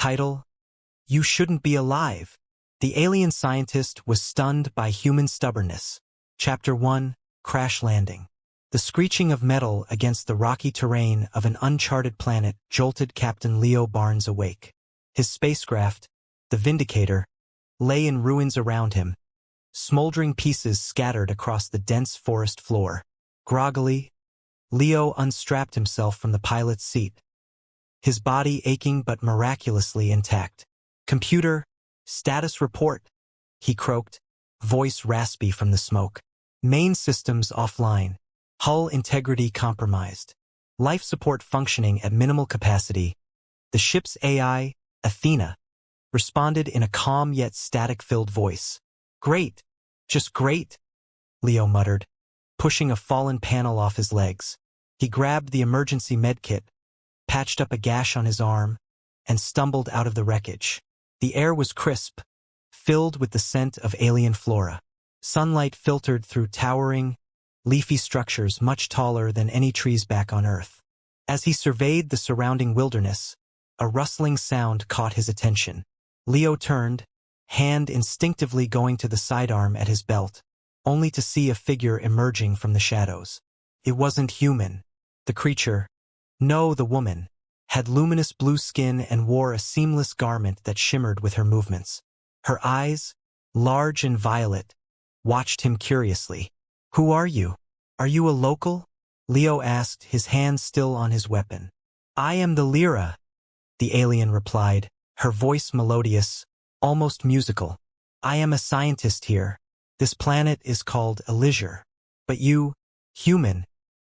Title: You Shouldn't Be Alive. The alien scientist was stunned by human stubbornness. Chapter 1: Crash Landing. The screeching of metal against the rocky terrain of an uncharted planet jolted Captain Leo Barnes awake. His spacecraft, the Vindicator, lay in ruins around him, smoldering pieces scattered across the dense forest floor. Groggily, Leo unstrapped himself from the pilot's seat, his body aching but miraculously intact. "Computer, status report," he croaked, voice raspy from the smoke. "Main systems offline. Hull integrity compromised. Life support functioning at minimal capacity." The ship's AI, Athena, responded in a calm yet static-filled voice. "Great. Just great," Leo muttered, pushing a fallen panel off his legs. He grabbed the emergency medkit, patched up a gash on his arm, and stumbled out of the wreckage. The air was crisp, filled with the scent of alien flora. Sunlight filtered through towering, leafy structures much taller than any trees back on Earth. As he surveyed the surrounding wilderness, a rustling sound caught his attention. Leo turned, hand instinctively going to the sidearm at his belt, only to see a figure emerging from the shadows. It wasn't human. The creature, no, the woman, had luminous blue skin and wore a seamless garment that shimmered with her movements. Her eyes, large and violet, watched him curiously. "Who are you? Are you a local?" Leo asked, his hand still on his weapon. "I am the Lyra," the alien replied, her voice melodious, almost musical. "I am a scientist here. This planet is called Elysium. But you, human,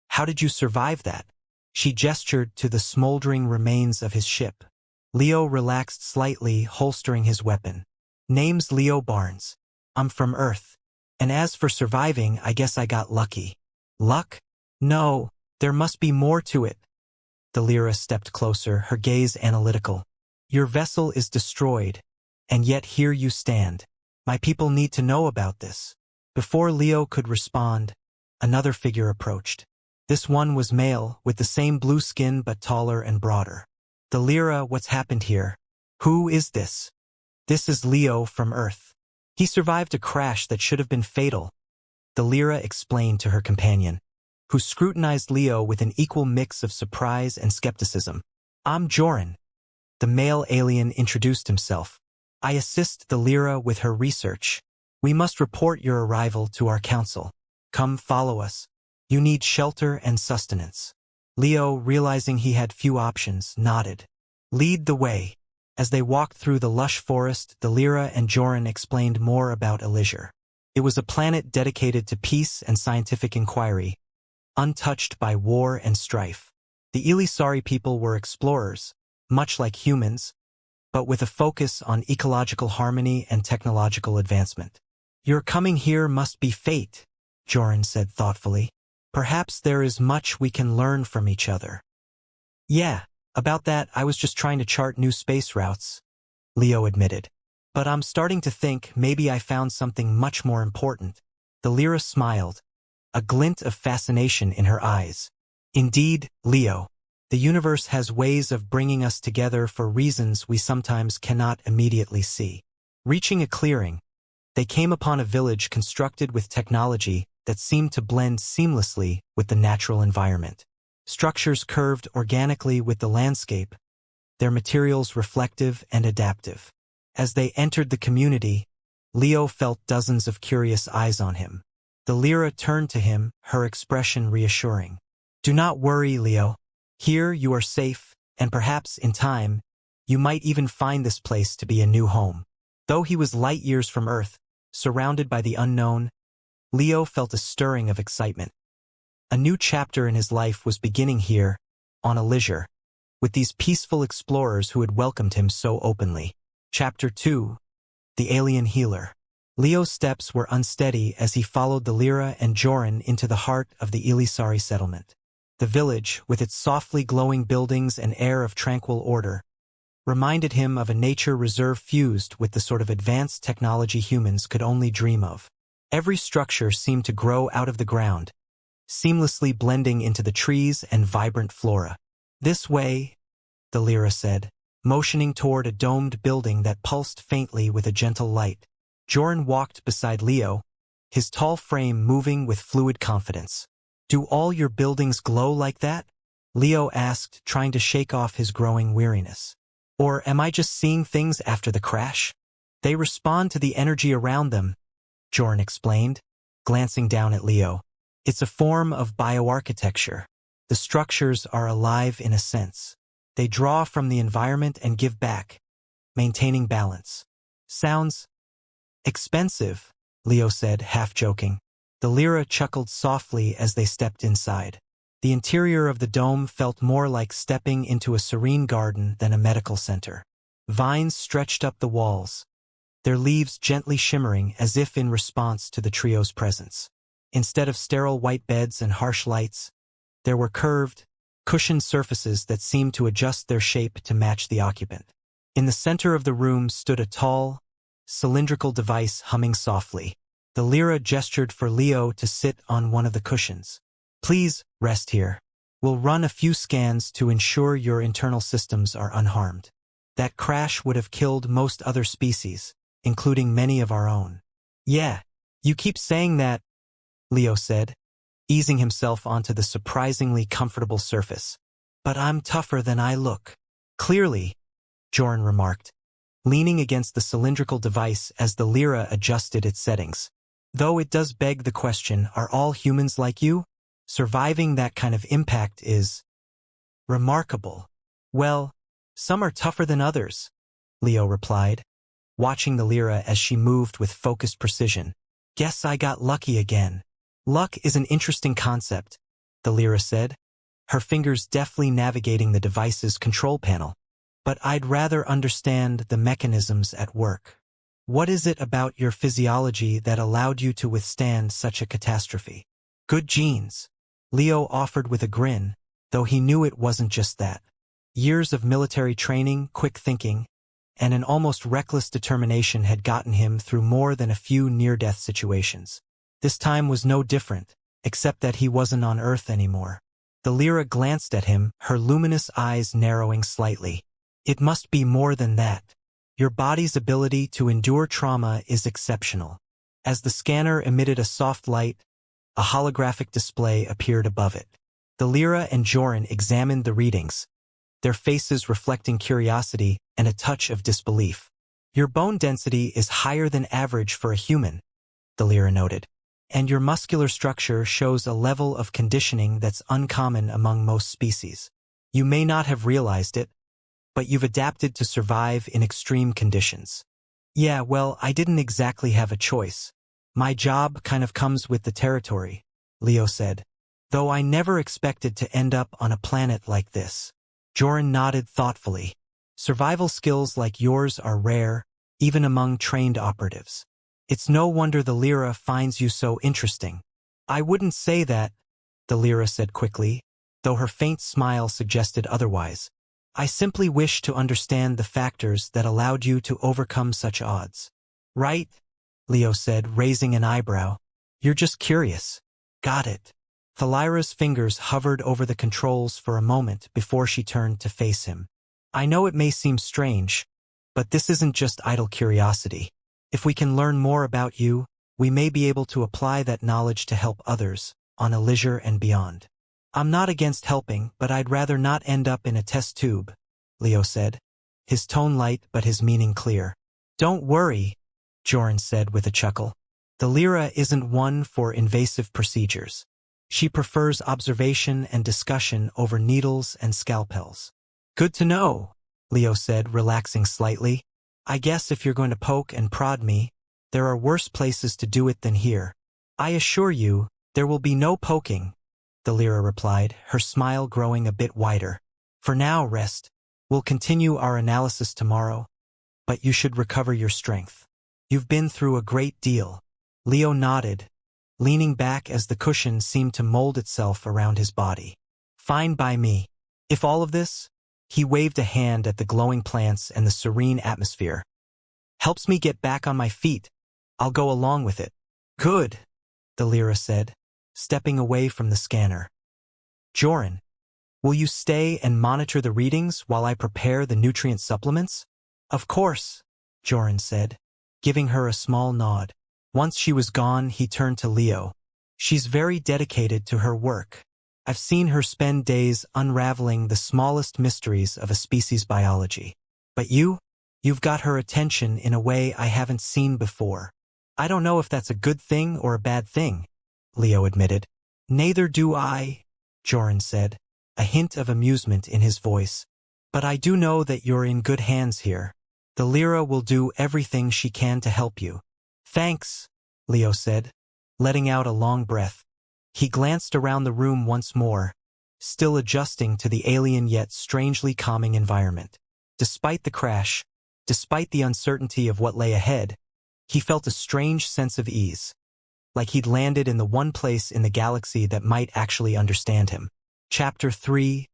how did you survive that?" She gestured to the smoldering remains of his ship. Leo relaxed slightly, holstering his weapon. "Name's Leo Barnes. I'm from Earth. And as for surviving, I guess I got lucky." "Luck? No, there must be more to it." The Lyra stepped closer, her gaze analytical. "Your vessel is destroyed, and yet here you stand. My people need to know about this." Before Leo could respond, another figure approached. This one was male, with the same blue skin but taller and broader. "The Lyra, what's happened here? Who is this?" "This is Leo from Earth. He survived a crash that should have been fatal," the Lyra explained to her companion, who scrutinized Leo with an equal mix of surprise and skepticism. "I'm Joran," the male alien introduced himself. "I assist the Lyra with her research. We must report your arrival to our council. Come follow us. You need shelter and sustenance." Leo, realizing he had few options, nodded. "Lead the way." As they walked through the lush forest, the Lyra and Joran explained more about Elysium. It was a planet dedicated to peace and scientific inquiry, untouched by war and strife. The Elisari people were explorers, much like humans, but with a focus on ecological harmony and technological advancement. "Your coming here must be fate," Joran said thoughtfully. "Perhaps there is much we can learn from each other." "Yeah, about that, I was just trying to chart new space routes," Leo admitted. "But I'm starting to think maybe I found something much more important." The Lyra smiled, a glint of fascination in her eyes. "Indeed, Leo, the universe has ways of bringing us together for reasons we sometimes cannot immediately see." Reaching a clearing, they came upon a village constructed with technology that seemed to blend seamlessly with the natural environment. Structures curved organically with the landscape, their materials reflective and adaptive. As they entered the community, Leo felt dozens of curious eyes on him. The Lyra turned to him, her expression reassuring. "Do not worry, Leo. Here you are safe, and perhaps, in time, you might even find this place to be a new home." Though he was light years from Earth, surrounded by the unknown, Leo felt a stirring of excitement. A new chapter in his life was beginning here, on Elysium, with these peaceful explorers who had welcomed him so openly. Chapter 2: The Alien Healer. Leo's steps were unsteady as he followed the Lyra and Joran into the heart of the Elisari settlement. The village, with its softly glowing buildings and air of tranquil order, reminded him of a nature reserve fused with the sort of advanced technology humans could only dream of. Every structure seemed to grow out of the ground, seamlessly blending into the trees and vibrant flora. "This way," the Lyra said, motioning toward a domed building that pulsed faintly with a gentle light. Joran walked beside Leo, his tall frame moving with fluid confidence. "Do all your buildings glow like that?" Leo asked, trying to shake off his growing weariness. "Or am I just seeing things after the crash?" "They respond to the energy around them," Joran explained, glancing down at Leo. "It's a form of bioarchitecture. The structures are alive in a sense. They draw from the environment and give back, maintaining balance." "Sounds expensive," Leo said, half joking. The Lyra chuckled softly as they stepped inside. The interior of the dome felt more like stepping into a serene garden than a medical center. Vines stretched up the walls, their leaves gently shimmering as if in response to the trio's presence. Instead of sterile white beds and harsh lights, there were curved, cushioned surfaces that seemed to adjust their shape to match the occupant. In the center of the room stood a tall, cylindrical device humming softly. The Lyra gestured for Leo to sit on one of the cushions. "Please, rest here. We'll run a few scans to ensure your internal systems are unharmed. That crash would have killed most other species, including many of our own." "Yeah, you keep saying that," Leo said, easing himself onto the surprisingly comfortable surface. "But I'm tougher than I look." "Clearly," Joran remarked, leaning against the cylindrical device as the Lyra adjusted its settings. "Though it does beg the question, are all humans like you? Surviving that kind of impact is remarkable." "Well, some are tougher than others," Leo replied, watching the Lyra as she moved with focused precision. "Guess I got lucky again." "Luck is an interesting concept," the Lyra said, her fingers deftly navigating the device's control panel. "But I'd rather understand the mechanisms at work. What is it about your physiology that allowed you to withstand such a catastrophe?" "Good genes," Leo offered with a grin, though he knew it wasn't just that. Years of military training, quick thinking, and an almost reckless determination had gotten him through more than a few near-death situations. This time was no different, except that he wasn't on Earth anymore. The Lyra glanced at him, her luminous eyes narrowing slightly. "It must be more than that. Your body's ability to endure trauma is exceptional." As the scanner emitted a soft light, a holographic display appeared above it. The Lyra and Joran examined the readings, their faces reflecting curiosity and a touch of disbelief. "Your bone density is higher than average for a human," the Lyra noted, "and your muscular structure shows a level of conditioning that's uncommon among most species. You may not have realized it, but you've adapted to survive in extreme conditions." "Yeah, well, I didn't exactly have a choice. My job kind of comes with the territory," Leo said, "though I never expected to end up on a planet like this." Joran nodded thoughtfully. "Survival skills like yours are rare, even among trained operatives. It's no wonder the Lyra finds you so interesting." "I wouldn't say that," the Lyra said quickly, though her faint smile suggested otherwise. "I simply wish to understand the factors that allowed you to overcome such odds." "Right," Leo said, raising an eyebrow. "You're just curious." "Got it." Thalira's fingers hovered over the controls for a moment before she turned to face him. "I know it may seem strange, but this isn't just idle curiosity. If we can learn more about you, we may be able to apply that knowledge to help others, on Elysium and beyond." "I'm not against helping, but I'd rather not end up in a test tube," Leo said, his tone light but his meaning clear. "Don't worry," Joran said with a chuckle. "The Lyra isn't one for invasive procedures. She prefers observation and discussion over needles and scalpels." "Good to know," Leo said, relaxing slightly. "I guess if you're going to poke and prod me, there are worse places to do it than here." "I assure you, there will be no poking," the Lyra replied, her smile growing a bit wider. "For now, rest. We'll continue our analysis tomorrow, but you should recover your strength. You've been through a great deal." Leo nodded, leaning back as the cushion seemed to mold itself around his body. "Fine by me. If all of this," he waved a hand at the glowing plants and the serene atmosphere, "helps me get back on my feet, I'll go along with it." "Good," the Lyra said, stepping away from the scanner. "Joran, Will you stay and monitor the readings while I prepare the nutrient supplements? Of course, Joran said, giving her a small nod. Once she was gone, he turned to Leo. She's very dedicated to her work. I've seen her spend days unraveling the smallest mysteries of a species' biology. But you've got her attention in a way I haven't seen before. I don't know if that's a good thing or a bad thing, Leo admitted. Neither do I, Joran said, a hint of amusement in his voice. But I do know that you're in good hands here. The Lyra will do everything she can to help you. Thanks, Leo said, letting out a long breath. He glanced around the room once more, still adjusting to the alien yet strangely calming environment. Despite the crash, despite the uncertainty of what lay ahead, he felt a strange sense of ease, like he'd landed in the one place in the galaxy that might actually understand him. Chapter 3: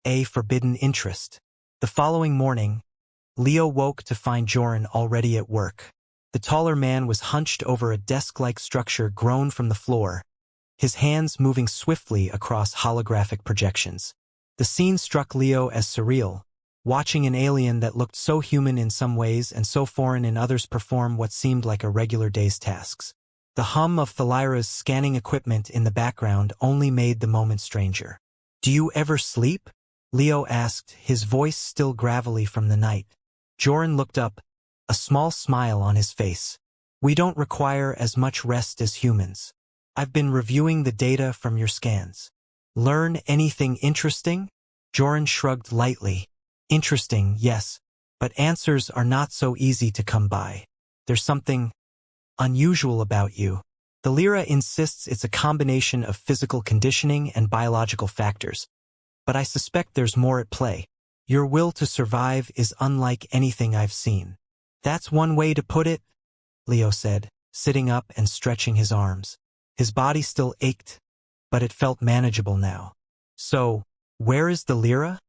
A Forbidden Interest. The following morning, Leo woke to find Joran already at work. The taller man was hunched over a desk-like structure grown from the floor, his hands moving swiftly across holographic projections. The scene struck Leo as surreal, watching an alien that looked so human in some ways and so foreign in others perform what seemed like a regular day's tasks. The hum of Thalira's scanning equipment in the background only made the moment stranger. Do you ever sleep? Leo asked, his voice still gravelly from the night. Joran looked up, a small smile on his face. We don't require as much rest as humans. I've been reviewing the data from your scans. Learn anything interesting? Joran shrugged lightly. Interesting, yes, but answers are not so easy to come by. There's something unusual about you. The Lyra insists it's a combination of physical conditioning and biological factors, but I suspect there's more at play. Your will to survive is unlike anything I've seen. That's one way to put it, Leo said, sitting up and stretching his arms. His body still ached, but it felt manageable now. So, where is the Lyra?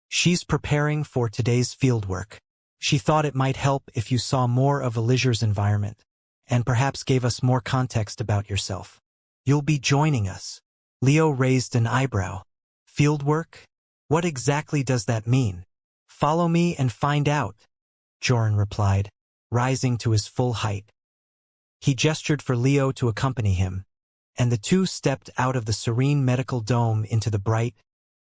She's preparing for today's fieldwork. She thought it might help if you saw more of Elysia's environment, and perhaps gave us more context about yourself. You'll be joining us. Leo raised an eyebrow. Fieldwork? What exactly does that mean? Follow me and find out, Joran replied, rising to his full height. He gestured for Leo to accompany him, and the two stepped out of the serene medical dome into the bright,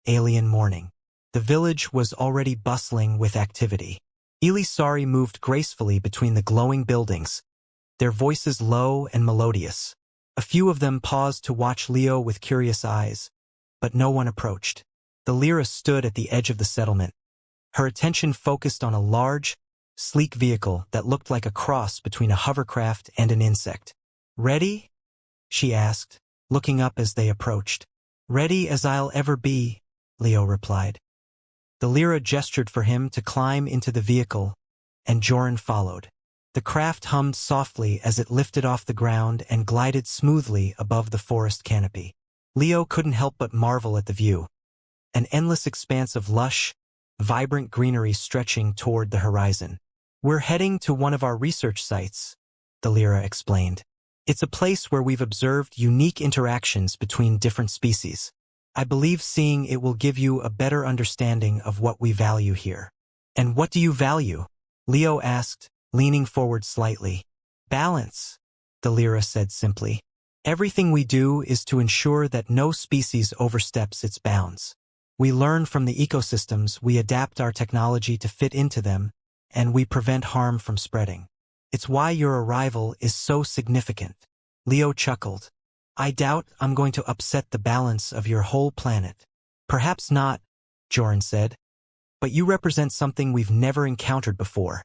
alien morning. The village was already bustling with activity. Elisari moved gracefully between the glowing buildings, their voices low and melodious. A few of them paused to watch Leo with curious eyes, but no one approached. The Lyra stood at the edge of the settlement, her attention focused on a large, sleek vehicle that looked like a cross between a hovercraft and an insect. Ready? She asked, looking up as they approached. Ready as I'll ever be, Leo replied. The Lyra gestured for him to climb into the vehicle, and Joran followed. The craft hummed softly as it lifted off the ground and glided smoothly above the forest canopy. Leo couldn't help but marvel at the view. An endless expanse of lush, vibrant greenery stretching toward the horizon. We're heading to one of our research sites, the Lyra explained. It's a place where we've observed unique interactions between different species. I believe seeing it will give you a better understanding of what we value here. And what do you value? Leo asked, leaning forward slightly. Balance, the Lyra said simply. Everything we do is to ensure that no species oversteps its bounds. We learn from the ecosystems, we adapt our technology to fit into them, and we prevent harm from spreading. It's why your arrival is so significant. Leo chuckled. I doubt I'm going to upset the balance of your whole planet. Perhaps not, Joran said. But you represent something we've never encountered before.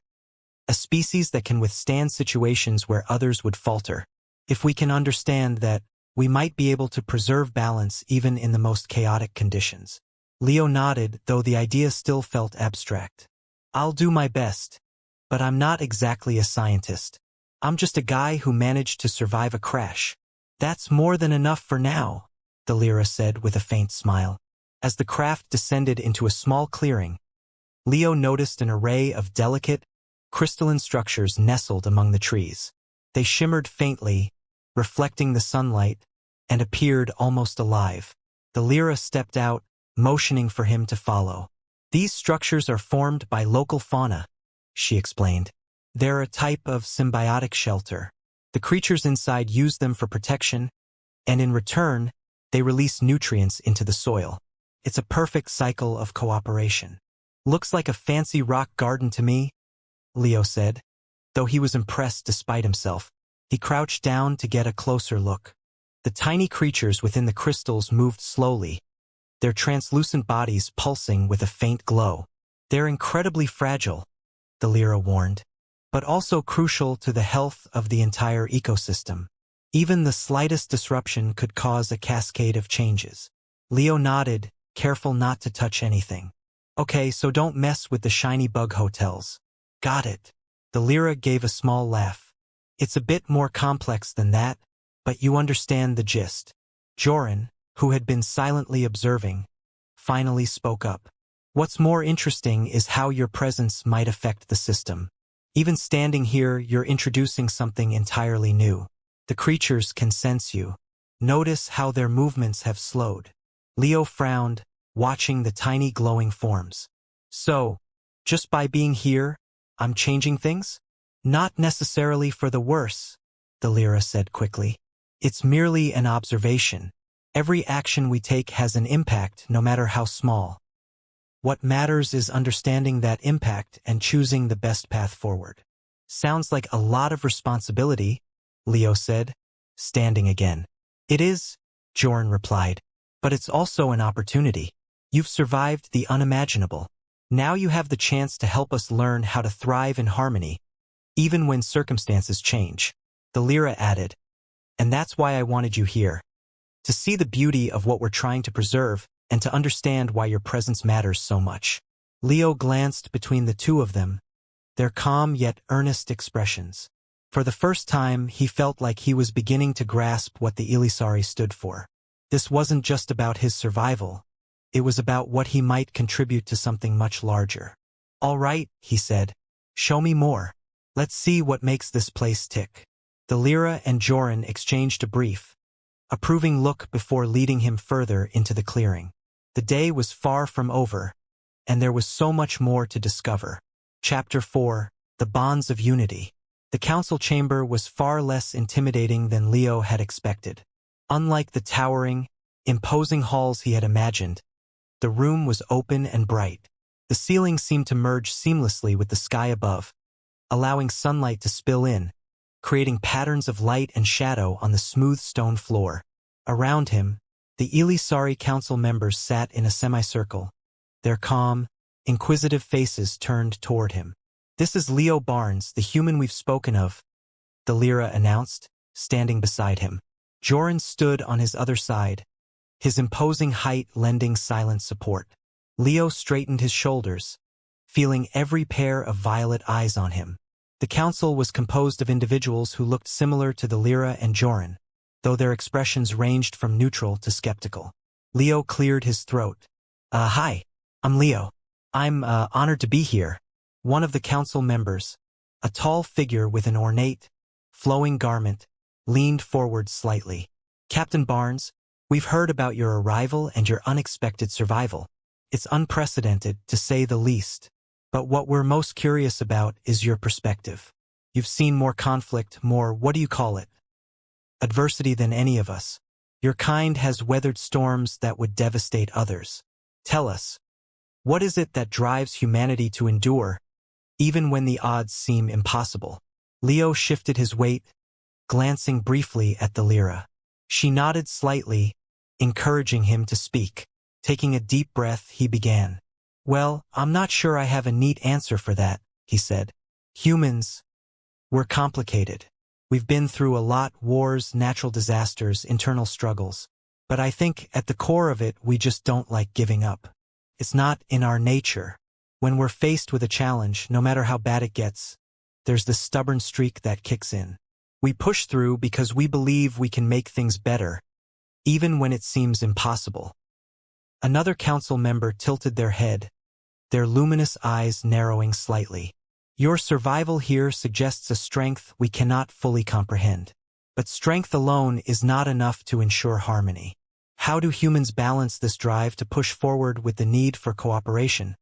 A species that can withstand situations where others would falter. If we can understand that, we might be able to preserve balance even in the most chaotic conditions. Leo nodded, though the idea still felt abstract. I'll do my best. But I'm not exactly a scientist. I'm just a guy who managed to survive a crash. That's more than enough for now, the Lyra said with a faint smile. As the craft descended into a small clearing, Leo noticed an array of delicate, crystalline structures nestled among the trees. They shimmered faintly, reflecting the sunlight, and appeared almost alive. The Lyra stepped out, motioning for him to follow. These structures are formed by local fauna, she explained. They're a type of symbiotic shelter. The creatures inside use them for protection, and in return, they release nutrients into the soil. It's a perfect cycle of cooperation. Looks like a fancy rock garden to me, Leo said. Though he was impressed despite himself, he crouched down to get a closer look. The tiny creatures within the crystals moved slowly, their translucent bodies pulsing with a faint glow. They're incredibly fragile, the Lyra warned, but also crucial to the health of the entire ecosystem. Even the slightest disruption could cause a cascade of changes. Leo nodded, careful not to touch anything. Okay, so don't mess with the shiny bug hotels. Got it. The Lyra gave a small laugh. It's a bit more complex than that, but you understand the gist. Joran, who had been silently observing, finally spoke up. What's more interesting is how your presence might affect the system. Even standing here, you're introducing something entirely new. The creatures can sense you. Notice how their movements have slowed. Leo frowned, watching the tiny glowing forms. So, just by being here, I'm changing things? Not necessarily for the worse, the Lyra said quickly. It's merely an observation. Every action we take has an impact, no matter how small. What matters is understanding that impact and choosing the best path forward. Sounds like a lot of responsibility, Leo said, standing again. It is, Joran replied, but it's also an opportunity. You've survived the unimaginable. Now you have the chance to help us learn how to thrive in harmony, even when circumstances change. The Lyra added, and that's why I wanted you here. To see the beauty of what we're trying to preserve and to understand why your presence matters so much. Leo glanced between the two of them, their calm yet earnest expressions. For the first time, he felt like he was beginning to grasp what the Elisari stood for. This wasn't just about his survival. It was about what he might contribute to something much larger. All right, he said. Show me more. Let's see what makes this place tick. The Lyra and Joran exchanged a brief, approving look before leading him further into the clearing. The day was far from over, and there was so much more to discover. Chapter 4, The Bonds of Unity. The council chamber was far less intimidating than Leo had expected. Unlike the towering, imposing halls he had imagined, the room was open and bright. The ceiling seemed to merge seamlessly with the sky above, allowing sunlight to spill in, creating patterns of light and shadow on the smooth stone floor. Around him, the Elisari council members sat in a semicircle, their calm, inquisitive faces turned toward him. This is Leo Barnes, the human we've spoken of, the Lyra announced, standing beside him. Joran stood on his other side, his imposing height lending silent support. Leo straightened his shoulders, feeling every pair of violet eyes on him. The council was composed of individuals who looked similar to the Lyra and Joran, though their expressions ranged from neutral to skeptical. Leo cleared his throat. Hi, I'm Leo. I'm honored to be here. One of the council members, a tall figure with an ornate, flowing garment, leaned forward slightly. Captain Barnes, we've heard about your arrival and your unexpected survival. It's unprecedented, to say the least. But what we're most curious about is your perspective. You've seen more conflict, more, what do you call it? Adversity than any of us. Your kind has weathered storms that would devastate others. Tell us, what is it that drives humanity to endure, even when the odds seem impossible? Leo shifted his weight, glancing briefly at the Lyra. She nodded slightly, encouraging him to speak. Taking a deep breath, he began. Well, I'm not sure I have a neat answer for that, he said. Humans, we're complicated. We've been through a lot, wars, natural disasters, internal struggles. But I think at the core of it, we just don't like giving up. It's not in our nature. When we're faced with a challenge, no matter how bad it gets, there's this stubborn streak that kicks in. We push through because we believe we can make things better, even when it seems impossible. Another council member tilted their head, their luminous eyes narrowing slightly. Your survival here suggests a strength we cannot fully comprehend. But strength alone is not enough to ensure harmony. How do humans balance this drive to push forward with the need for cooperation,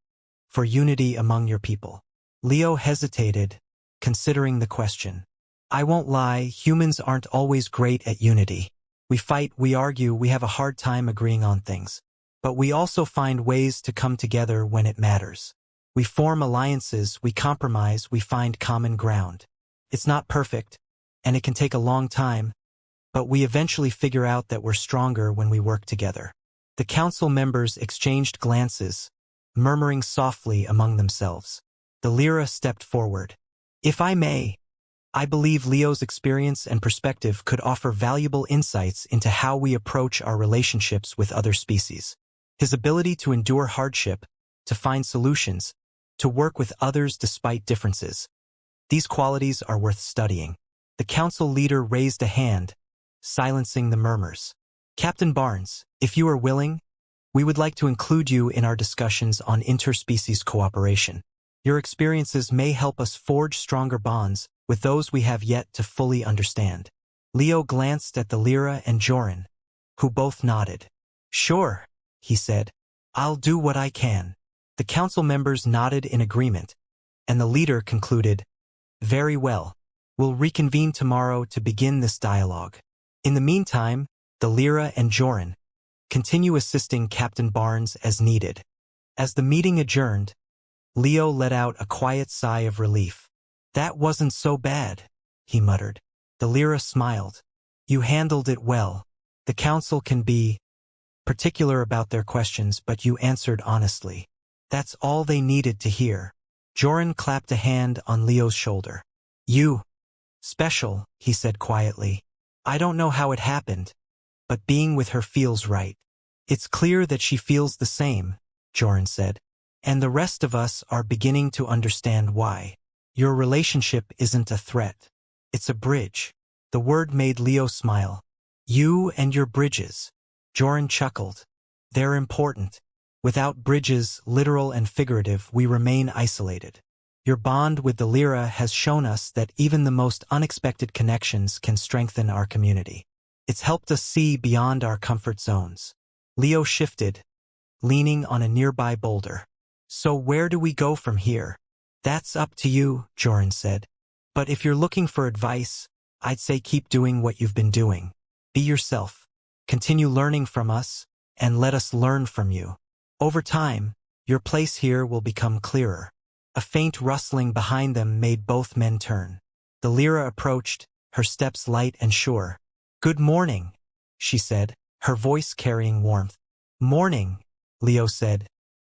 for unity among your people? Leo hesitated, considering the question. I won't lie, humans aren't always great at unity. We fight, we argue, we have a hard time agreeing on things. But we also find ways to come together when it matters. We form alliances, we compromise, we find common ground. It's not perfect, and it can take a long time, but we eventually figure out that we're stronger when we work together. The council members exchanged glances, murmuring softly among themselves. The Lyra stepped forward. If I may, I believe Leo's experience and perspective could offer valuable insights into how we approach our relationships with other species. His ability to endure hardship, to find solutions, to work with others despite differences. These qualities are worth studying. The council leader raised a hand, silencing the murmurs. Captain Barnes, if you are willing, we would like to include you in our discussions on interspecies cooperation. Your experiences may help us forge stronger bonds with those we have yet to fully understand. Leo glanced at the Lyra and Joran, who both nodded. Sure, he said. I'll do what I can. The council members nodded in agreement, and the leader concluded, Very well. We'll reconvene tomorrow to begin this dialogue. In the meantime, the Lyra and Joran continue assisting Captain Barnes as needed. As the meeting adjourned, Leo let out a quiet sigh of relief. That wasn't so bad, he muttered. The Lyra smiled. You handled it well. The council can be particular about their questions, but you answered honestly. That's all they needed to hear. Joran clapped a hand on Leo's shoulder. You. Special, he said quietly. I don't know how it happened, but being with her feels right. It's clear that she feels the same, Joran said. And the rest of us are beginning to understand why. Your relationship isn't a threat. It's a bridge. The word made Leo smile. You and your bridges. Joran chuckled. They're important. Without bridges, literal and figurative, we remain isolated. Your bond with the Lyra has shown us that even the most unexpected connections can strengthen our community. It's helped us see beyond our comfort zones. Leo shifted, leaning on a nearby boulder. So where do we go from here? That's up to you, Joran said. But if you're looking for advice, I'd say keep doing what you've been doing. Be yourself. Continue learning from us, and let us learn from you. Over time, your place here will become clearer. A faint rustling behind them made both men turn. The Lyra approached, her steps light and sure. Good morning, she said, her voice carrying warmth. Morning, Leo said,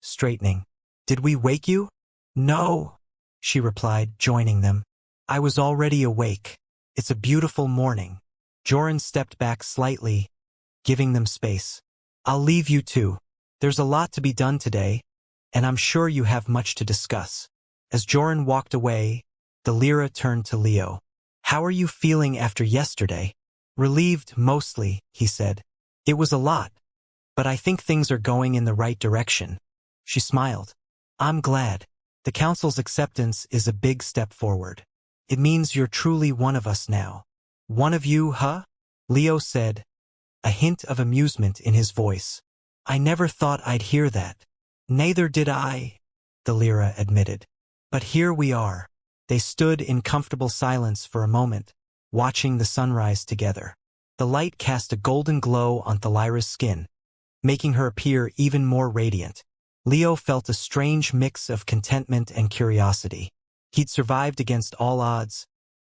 straightening. Did we wake you? No, she replied, joining them. I was already awake. It's a beautiful morning. Joran stepped back slightly, giving them space. I'll leave you two. There's a lot to be done today, and I'm sure you have much to discuss. As Joran walked away, the Lyra turned to Leo. How are you feeling after yesterday? Relieved, mostly, he said. It was a lot, but I think things are going in the right direction. She smiled. I'm glad. The council's acceptance is a big step forward. It means you're truly one of us now. One of you, huh? Leo said, a hint of amusement in his voice. I never thought I'd hear that. Neither did I, the Lyra admitted. But here we are. They stood in comfortable silence for a moment, watching the sunrise together. The light cast a golden glow on Lyra's skin, making her appear even more radiant. Leo felt a strange mix of contentment and curiosity. He'd survived against all odds,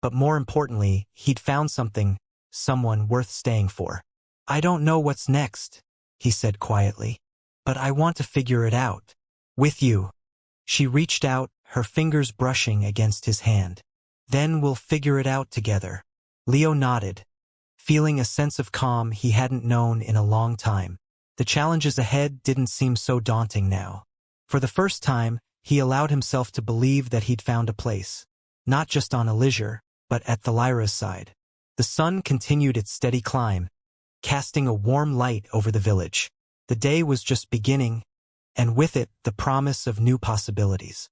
but more importantly, he'd found someone worth staying for. I don't know what's next, he said quietly, but I want to figure it out. With you. She reached out, her fingers brushing against his hand. Then we'll figure it out together. Leo nodded, feeling a sense of calm he hadn't known in a long time. The challenges ahead didn't seem so daunting now. For the first time, he allowed himself to believe that he'd found a place, not just on Elysia, but at the Lyra's side. The sun continued its steady climb, casting a warm light over the village. The day was just beginning, and with it, the promise of new possibilities.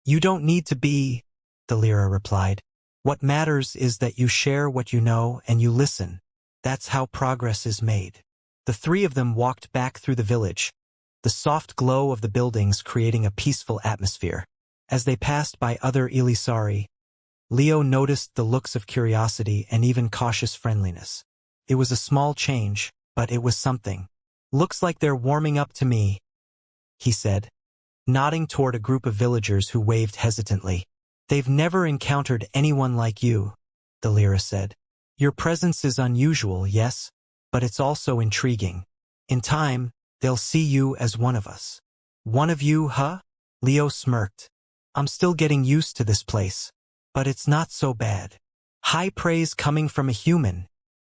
You don't need to be, the Lyra replied. What matters is that you share what you know and you listen. That's how progress is made. The three of them walked back through the village, the soft glow of the buildings creating a peaceful atmosphere. As they passed by other Elisari, Leo noticed the looks of curiosity and even cautious friendliness. It was a small change, but it was something. Looks like they're warming up to me, he said, nodding toward a group of villagers who waved hesitantly. They've never encountered anyone like you, the Lyra said. Your presence is unusual, yes, but it's also intriguing. In time, they'll see you as one of us. One of you, huh? Leo smirked. I'm still getting used to this place, but it's not so bad. High praise coming from a human,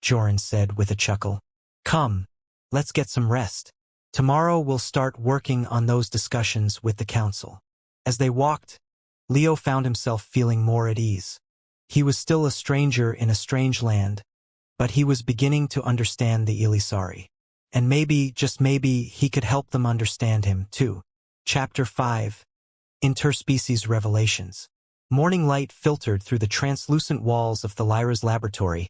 Joran said with a chuckle. Come, let's get some rest. Tomorrow we'll start working on those discussions with the council. As they walked, Leo found himself feeling more at ease. He was still a stranger in a strange land, but he was beginning to understand the Elisari. And maybe, just maybe, he could help them understand him, too. Chapter 5. Interspecies Revelations. Morning light filtered through the translucent walls of Thalira's laboratory,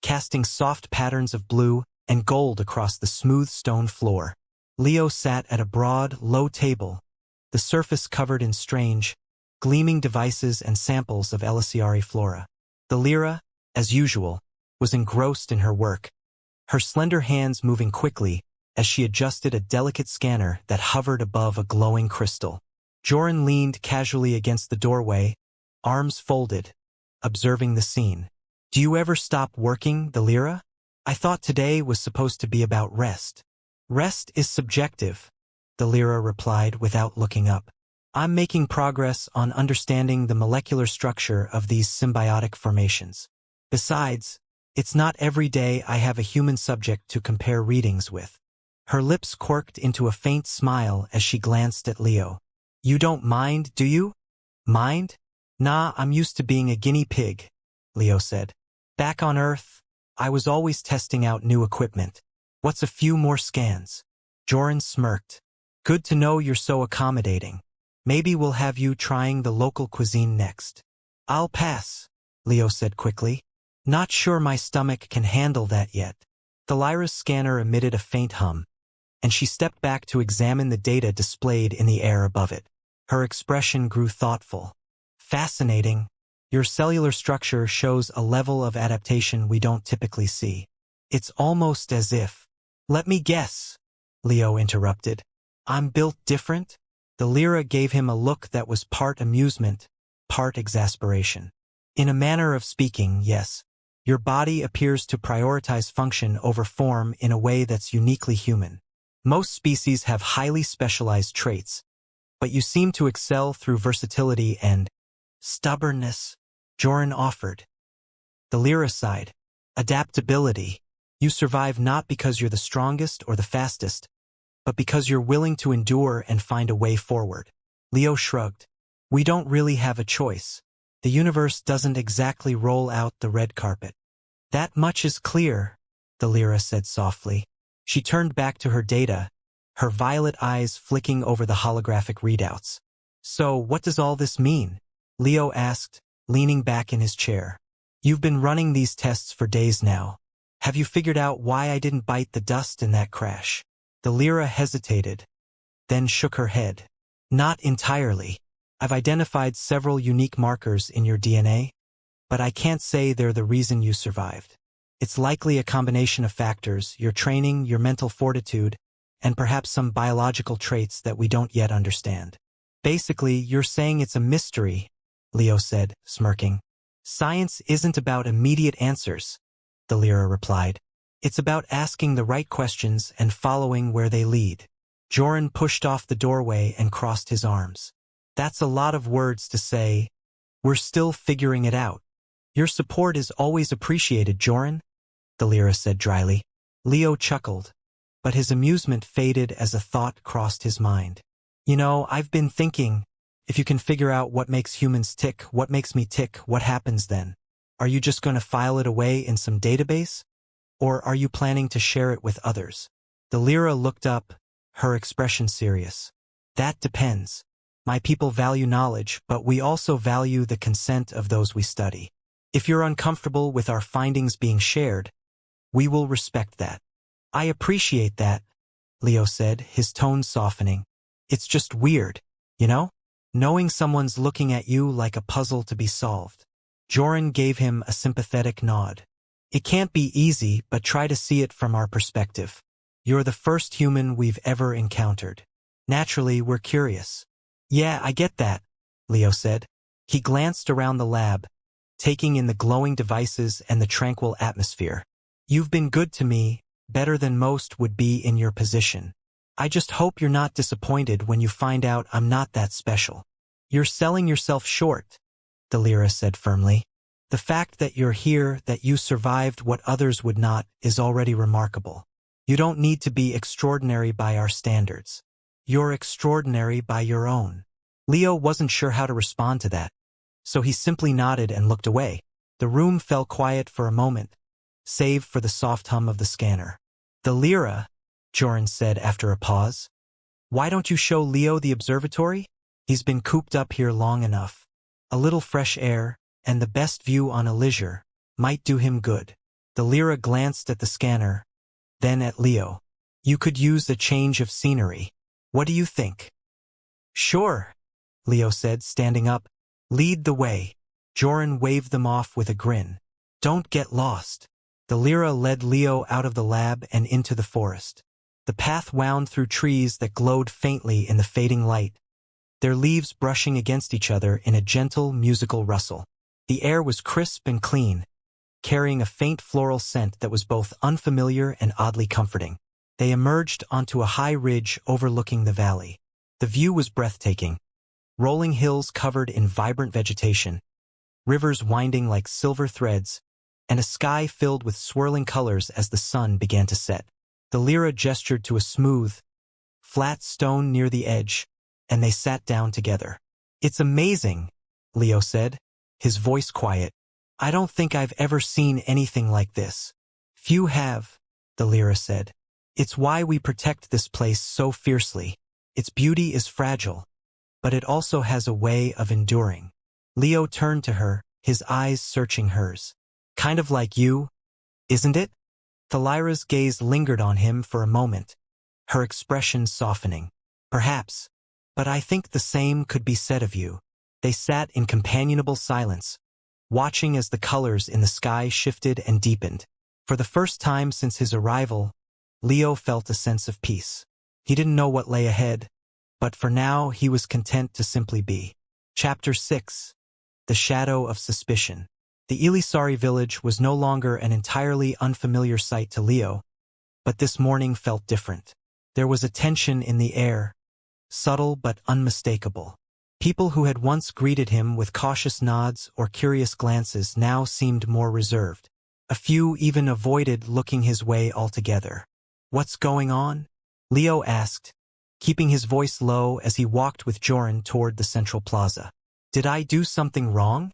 casting soft patterns of blue and gold across the smooth stone floor. Leo sat at a broad, low table, the surface covered in strange, gleaming devices and samples of Elisari flora. The Lyra, as usual, was engrossed in her work, her slender hands moving quickly as she adjusted a delicate scanner that hovered above a glowing crystal. Joran leaned casually against the doorway, arms folded, observing the scene. Do you ever stop working, the Lyra? I thought today was supposed to be about rest. Rest is subjective, the Lyra replied without looking up. I'm making progress on understanding the molecular structure of these symbiotic formations. Besides, it's not every day I have a human subject to compare readings with. Her lips quirked into a faint smile as she glanced at Leo. You don't mind, do you? Mind? Nah, I'm used to being a guinea pig, Leo said. Back on Earth, I was always testing out new equipment. What's a few more scans? Joran smirked. Good to know you're so accommodating. Maybe we'll have you trying the local cuisine next. I'll pass, Leo said quickly. Not sure my stomach can handle that yet. The Lyra's scanner emitted a faint hum, and she stepped back to examine the data displayed in the air above it. Her expression grew thoughtful. Fascinating. Your cellular structure shows a level of adaptation we don't typically see. It's almost as if... Let me guess, Leo interrupted. I'm built different? The Lyra gave him a look that was part amusement, part exasperation. In a manner of speaking, yes. Your body appears to prioritize function over form in a way that's uniquely human. Most species have highly specialized traits, but you seem to excel through versatility and stubbornness, Joran offered. The Lyra sighed. Adaptability. You survive not because you're the strongest or the fastest, but because you're willing to endure and find a way forward. Leo shrugged. We don't really have a choice. The universe doesn't exactly roll out the red carpet. That much is clear, the Lyra said softly. She turned back to her data, her violet eyes flicking over the holographic readouts. So, what does all this mean? Leo asked, leaning back in his chair. You've been running these tests for days now. Have you figured out why I didn't bite the dust in that crash? The Lyra hesitated, then shook her head. Not entirely. I've identified several unique markers in your DNA, but I can't say they're the reason you survived. It's likely a combination of factors, your training, your mental fortitude, and perhaps some biological traits that we don't yet understand. Basically, you're saying it's a mystery, Leo said, smirking. Science isn't about immediate answers, the Lyra replied. It's about asking the right questions and following where they lead. Joran pushed off the doorway and crossed his arms. That's a lot of words to say. We're still figuring it out. Your support is always appreciated, Joran, the Lyra said dryly. Leo chuckled, but his amusement faded as a thought crossed his mind. You know, I've been thinking, if you can figure out what makes humans tick, what makes me tick, what happens then? Are you just going to file it away in some database? Or are you planning to share it with others? The Lyra looked up, her expression serious. That depends. My people value knowledge, but we also value the consent of those we study. If you're uncomfortable with our findings being shared, we will respect that. I appreciate that, Leo said, his tone softening. It's just weird, you know? Knowing someone's looking at you like a puzzle to be solved. Joran gave him a sympathetic nod. It can't be easy, but try to see it from our perspective. You're the first human we've ever encountered. Naturally, we're curious. Yeah, I get that, Leo said. He glanced around the lab, taking in the glowing devices and the tranquil atmosphere. You've been good to me, better than most would be in your position. I just hope you're not disappointed when you find out I'm not that special. You're selling yourself short, Delira said firmly. The fact that you're here, that you survived what others would not, is already remarkable. You don't need to be extraordinary by our standards. You're extraordinary by your own. Leo wasn't sure how to respond to that, so he simply nodded and looked away. The room fell quiet for a moment, save for the soft hum of the scanner. The Lyra, Joran said after a pause. Why don't you show Leo the observatory? He's been cooped up here long enough. A little fresh air, and the best view on Elysia, might do him good. The Lyra glanced at the scanner, then at Leo. You could use a change of scenery. What do you think? Sure, Leo said, standing up. Lead the way. Joran waved them off with a grin. Don't get lost. The Lyra led Leo out of the lab and into the forest. The path wound through trees that glowed faintly in the fading light, their leaves brushing against each other in a gentle, musical rustle. The air was crisp and clean, carrying a faint floral scent that was both unfamiliar and oddly comforting. They emerged onto a high ridge overlooking the valley. The view was breathtaking. Rolling hills covered in vibrant vegetation, rivers winding like silver threads, and a sky filled with swirling colors as the sun began to set. The Lyra gestured to a smooth, flat stone near the edge, and they sat down together. It's amazing, Leo said, his voice quiet. I don't think I've ever seen anything like this. Few have, the Lyra said. It's why we protect this place so fiercely. Its beauty is fragile, but it also has a way of enduring. Leo turned to her, his eyes searching hers. Kind of like you, isn't it? The Lyra's gaze lingered on him for a moment, her expression softening. Perhaps, but I think the same could be said of you. They sat in companionable silence, watching as the colors in the sky shifted and deepened. For the first time since his arrival, Leo felt a sense of peace. He didn't know what lay ahead, but for now he was content to simply be. Chapter 6. The Shadow of Suspicion. The Elisari village was no longer an entirely unfamiliar sight to Leo, but this morning felt different. There was a tension in the air, subtle but unmistakable. People who had once greeted him with cautious nods or curious glances now seemed more reserved. A few even avoided looking his way altogether. What's going on? Leo asked, keeping his voice low as he walked with Joran toward the central plaza. Did I do something wrong?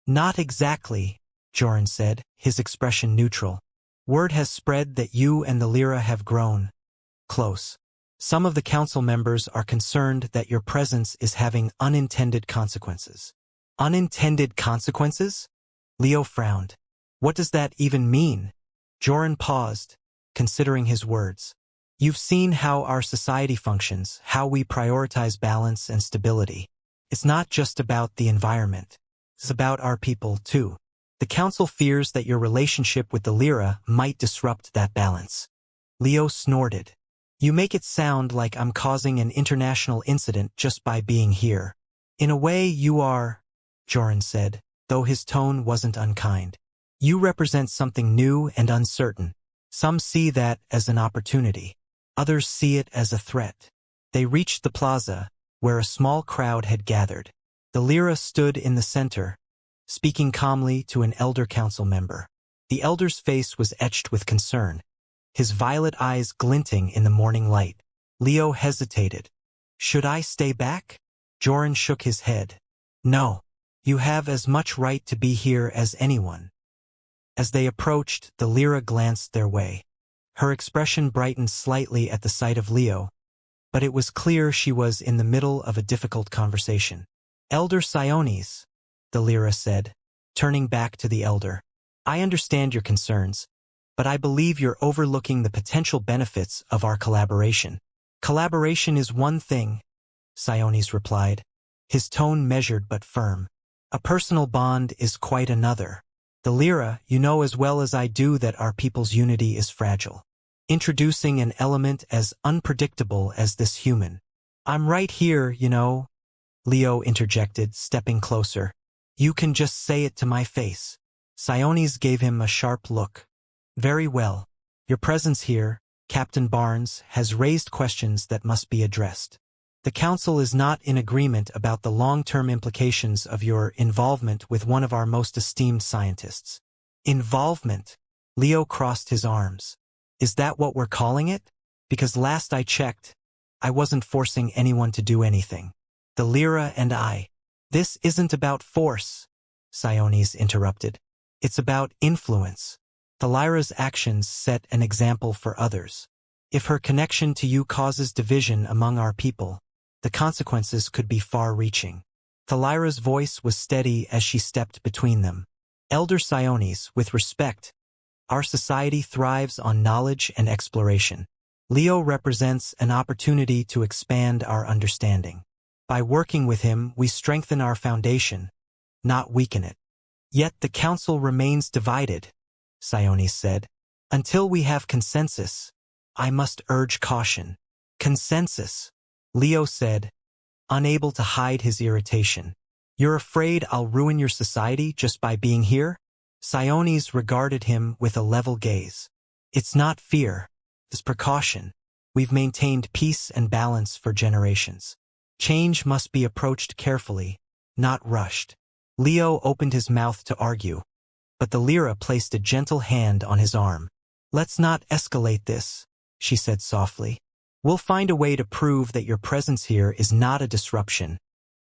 Not exactly, Joran said, his expression neutral. Word has spread that you and the Lyra have grown close. Some of the council members are concerned that your presence is having unintended consequences. Unintended consequences? Leo frowned. What does that even mean? Joran paused, considering his words. You've seen how our society functions, how we prioritize balance and stability. It's not just about the environment. It's about our people, too. The council fears that your relationship with the Lyra might disrupt that balance. Leo snorted. You make it sound like I'm causing an international incident just by being here. In a way you are, Joran said, though his tone wasn't unkind. You represent something new and uncertain. Some see that as an opportunity. Others see it as a threat. They reached the plaza, where a small crowd had gathered. The Lyra stood in the center, speaking calmly to an elder council member. The elder's face was etched with concern, his violet eyes glinting in the morning light. Leo hesitated. Should I stay back? Joran shook his head. No. You have as much right to be here as anyone. As they approached, the Lyra glanced their way. Her expression brightened slightly at the sight of Leo, but it was clear she was in the middle of a difficult conversation. "Elder Siones," the Lyra said, turning back to the elder. "I understand your concerns, but I believe you're overlooking the potential benefits of our collaboration." "Collaboration is one thing," Siones replied, his tone measured but firm. "A personal bond is quite another. The Lyra, you know as well as I do that our people's unity is fragile. Introducing an element as unpredictable as this human." "I'm right here, you know," Leo interjected, stepping closer. "You can just say it to my face." Siones gave him a sharp look. "Very well. Your presence here, Captain Barnes, has raised questions that must be addressed. The Council is not in agreement about the long-term implications of your involvement with one of our most esteemed scientists." "Involvement?" Leo crossed his arms. "Is that what we're calling it? Because last I checked, I wasn't forcing anyone to do anything. The Lyra and I—" "This isn't about force," Siones interrupted. "It's about influence. The Lyra's actions set an example for others. If her connection to you causes division among our people, the consequences could be far-reaching." The Lyra's voice was steady as she stepped between them. "Elder Siones, with respect, our society thrives on knowledge and exploration. Leo represents an opportunity to expand our understanding. By working with him, we strengthen our foundation, not weaken it." "Yet the Council remains divided," Siones said. "Until we have consensus, I must urge caution." "Consensus," Leo said, unable to hide his irritation. "You're afraid I'll ruin your society just by being here?" Siones regarded him with a level gaze. "It's not fear, it's precaution. We've maintained peace and balance for generations. Change must be approached carefully, not rushed." Leo opened his mouth to argue, but the Lyra placed a gentle hand on his arm. "Let's not escalate this," she said softly. "We'll find a way to prove that your presence here is not a disruption,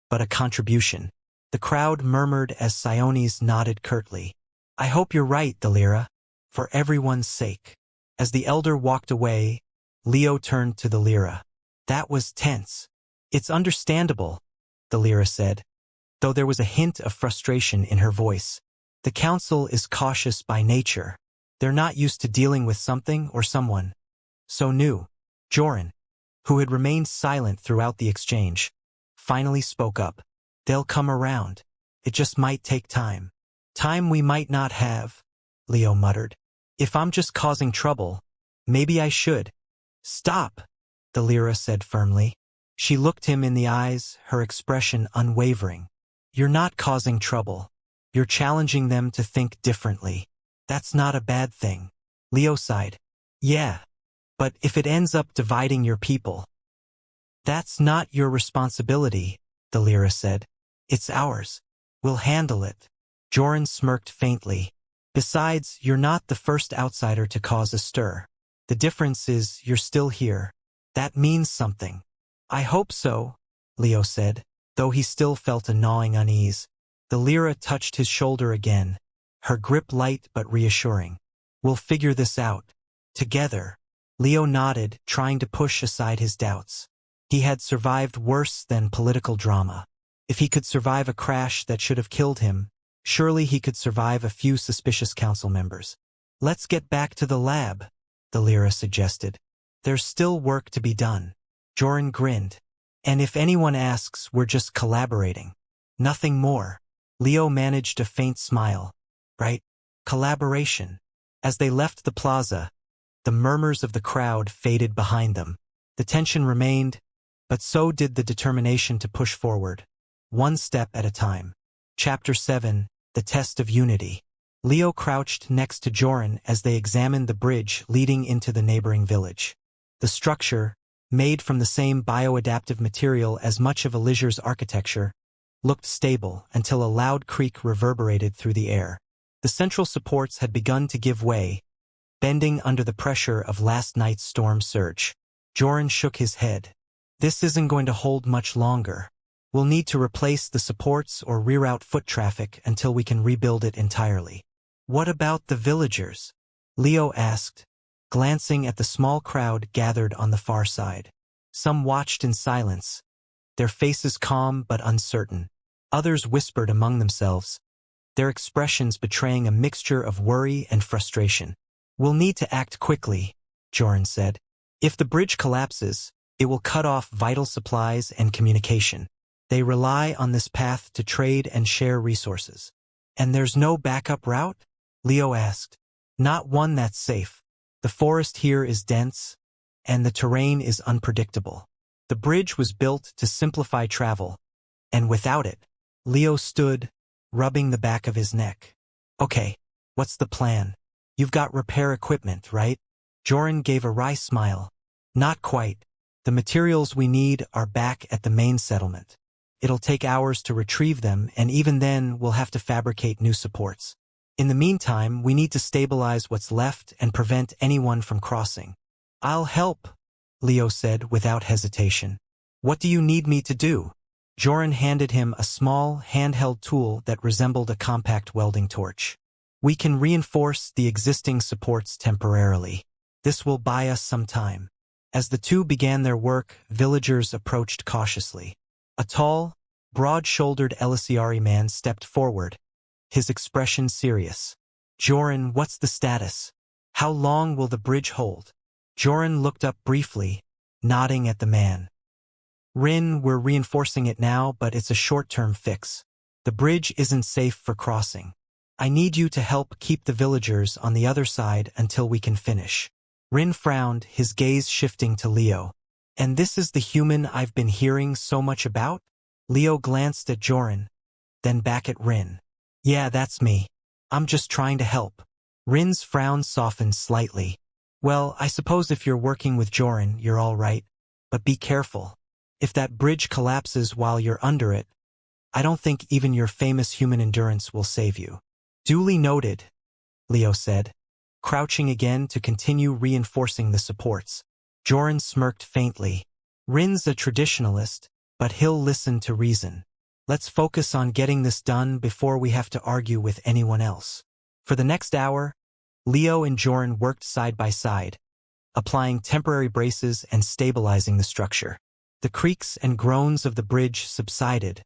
but a contribution." The crowd murmured as Siones nodded curtly. "I hope you're right, the Lyra, for everyone's sake." As the elder walked away, Leo turned to the Lyra. "That was tense." "It's understandable," the Lyra said, though there was a hint of frustration in her voice. "The Council is cautious by nature. They're not used to dealing with something or someone so new." Joran, who had remained silent throughout the exchange, finally spoke up. "They'll come around. It just might take time." "Time we might not have," Leo muttered. "If I'm just causing trouble, maybe I should." "Stop," the Lyra said firmly. She looked him in the eyes, her expression unwavering. "You're not causing trouble. You're challenging them to think differently. That's not a bad thing." Leo sighed. "Yeah, but if it ends up dividing your people—" "That's not your responsibility," the Lyra said. "It's ours. We'll handle it." Joran smirked faintly. "Besides, you're not the first outsider to cause a stir. The difference is you're still here. That means something." "I hope so," Leo said, though he still felt a gnawing unease. The Lyra touched his shoulder again, her grip light but reassuring. "We'll figure this out. Together." Leo nodded, trying to push aside his doubts. He had survived worse than political drama. If he could survive a crash that should have killed him, surely he could survive a few suspicious council members. "Let's get back to the lab," the Lyra suggested. "There's still work to be done." Joran grinned. "And if anyone asks, we're just collaborating. Nothing more." Leo managed a faint smile. "Right? Collaboration." As they left the plaza, the murmurs of the crowd faded behind them. The tension remained, but so did the determination to push forward, one step at a time. Chapter 7, The Test of Unity. Leo crouched next to Joran as they examined the bridge leading into the neighboring village. The structure, made from the same bioadaptive material as much of Elysire's architecture, looked stable until a loud creak reverberated through the air. The central supports had begun to give way, bending under the pressure of last night's storm surge. Joran shook his head. "This isn't going to hold much longer. We'll need to replace the supports or reroute foot traffic until we can rebuild it entirely." "What about the villagers?" Leo asked, glancing at the small crowd gathered on the far side. Some watched in silence, their faces calm but uncertain. Others whispered among themselves, their expressions betraying a mixture of worry and frustration. "We'll need to act quickly," Joran said. "If the bridge collapses, it will cut off vital supplies and communication. They rely on this path to trade and share resources." "And there's no backup route?" Leo asked. "Not one that's safe. The forest here is dense, and the terrain is unpredictable. The bridge was built to simplify travel, and without it," Leo stood, rubbing the back of his neck. "Okay, what's the plan? You've got repair equipment, right?" Joran gave a wry smile. "Not quite. The materials we need are back at the main settlement. It'll take hours to retrieve them, and even then we'll have to fabricate new supports. In the meantime, we need to stabilize what's left and prevent anyone from crossing." "I'll help," Leo said without hesitation. "What do you need me to do?" Joran handed him a small, handheld tool that resembled a compact welding torch. "We can reinforce the existing supports temporarily. This will buy us some time." As the two began their work, villagers approached cautiously. A tall, broad-shouldered Elisiari man stepped forward, his expression serious. "Joran, what's the status? How long will the bridge hold?" Joran looked up briefly, nodding at the man. "Rin, we're reinforcing it now, but it's a short-term fix. The bridge isn't safe for crossing. I need you to help keep the villagers on the other side until we can finish." Rin frowned, his gaze shifting to Leo. "And this is the human I've been hearing so much about?" Leo glanced at Joran, then back at Rin. "Yeah, that's me. I'm just trying to help." Rin's frown softened slightly. "Well, I suppose if you're working with Joran, you're all right. But be careful. If that bridge collapses while you're under it, I don't think even your famous human endurance will save you." "Duly noted," Leo said, crouching again to continue reinforcing the supports. Joran smirked faintly. "Rin's a traditionalist, but he'll listen to reason. Let's focus on getting this done before we have to argue with anyone else." For the next hour, Leo and Joran worked side by side, applying temporary braces and stabilizing the structure. The creaks and groans of the bridge subsided,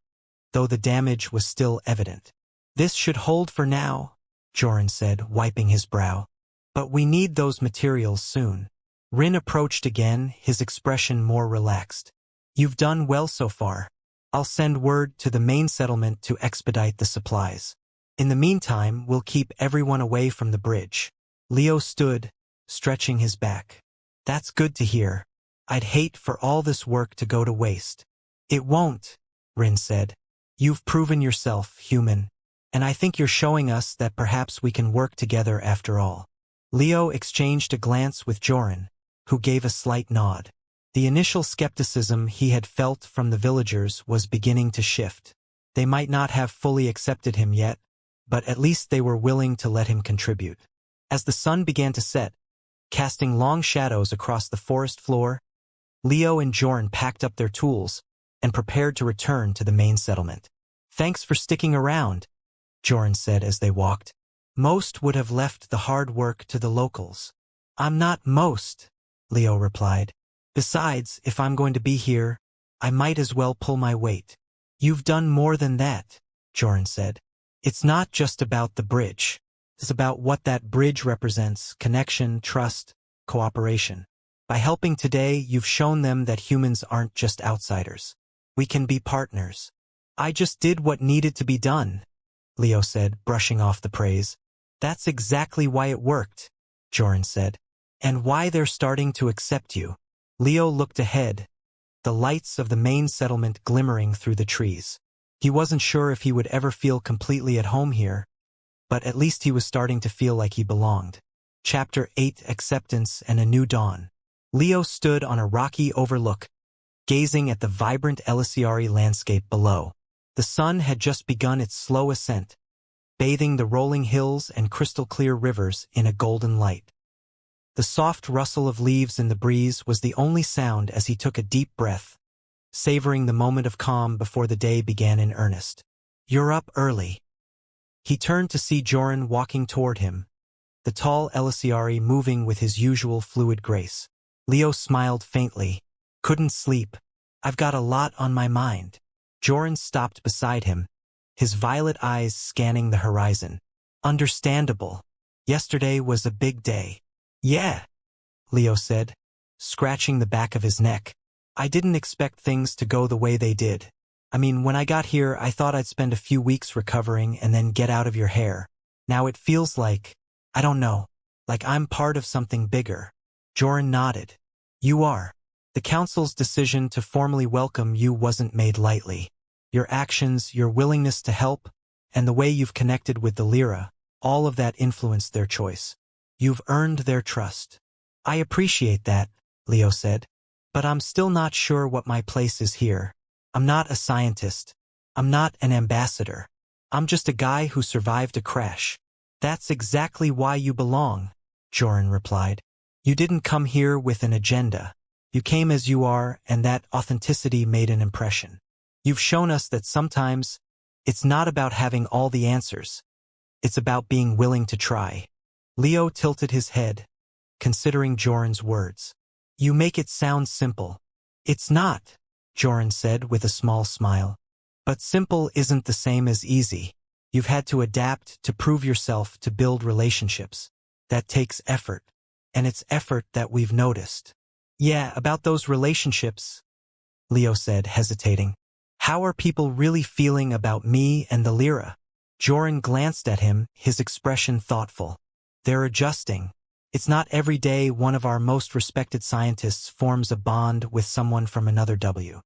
though the damage was still evident. "This should hold for now," Joran said, wiping his brow. "But we need those materials soon." Rin approached again, his expression more relaxed. "You've done well so far. I'll send word to the main settlement to expedite the supplies. In the meantime, we'll keep everyone away from the bridge." Leo stood, stretching his back. "That's good to hear. I'd hate for all this work to go to waste." "It won't," Rin said. "You've proven yourself human, and I think you're showing us that perhaps we can work together after all." Leo exchanged a glance with Joran, who gave a slight nod. The initial skepticism he had felt from the villagers was beginning to shift. They might not have fully accepted him yet, but at least they were willing to let him contribute. As the sun began to set, casting long shadows across the forest floor, Leo and Joran packed up their tools and prepared to return to the main settlement. "Thanks for sticking around," Joran said as they walked. "Most would have left the hard work to the locals." "I'm not most," Leo replied. "Besides, if I'm going to be here, I might as well pull my weight." "You've done more than that," Joran said. "It's not just about the bridge. It's about what that bridge represents: connection, trust, cooperation. By helping today, you've shown them that humans aren't just outsiders. We can be partners." "I just did what needed to be done," Leo said, brushing off the praise. "That's exactly why it worked," Joran said. "And why they're starting to accept you." Leo looked ahead, the lights of the main settlement glimmering through the trees. He wasn't sure if he would ever feel completely at home here, but at least he was starting to feel like he belonged. Chapter 8: Acceptance and a New Dawn. Leo stood on a rocky overlook, gazing at the vibrant Elisiari landscape below. The sun had just begun its slow ascent, bathing the rolling hills and crystal-clear rivers in a golden light. The soft rustle of leaves in the breeze was the only sound as he took a deep breath, savoring the moment of calm before the day began in earnest. "You're up early." He turned to see Joran walking toward him, the tall Elisiari moving with his usual fluid grace. Leo smiled faintly. Couldn't sleep. I've got a lot on my mind. Joran stopped beside him, his violet eyes scanning the horizon. Understandable. Yesterday was a big day. Yeah, Leo said, scratching the back of his neck. I didn't expect things to go the way they did. I mean, when I got here, I thought I'd spend a few weeks recovering and then get out of your hair. Now it feels like, I don't know, like I'm part of something bigger. Joran nodded. You are. The council's decision to formally welcome you wasn't made lightly. Your actions, your willingness to help, and the way you've connected with the Lyra, all of that influenced their choice. You've earned their trust. I appreciate that, Leo said, but I'm still not sure what my place is here. I'm not a scientist. I'm not an ambassador. I'm just a guy who survived a crash. That's exactly why you belong, Joran replied. You didn't come here with an agenda. You came as you are, and that authenticity made an impression. You've shown us that sometimes it's not about having all the answers. It's about being willing to try. Leo tilted his head, considering Joran's words. You make it sound simple. It's not, Joran said with a small smile. But simple isn't the same as easy. You've had to adapt, to prove yourself, to build relationships. That takes effort. And it's effort that we've noticed. Yeah, about those relationships, Leo said, hesitating. How are people really feeling about me and the Lyra? Joran glanced at him, his expression thoughtful. They're adjusting. It's not every day one of our most respected scientists forms a bond with someone from another W.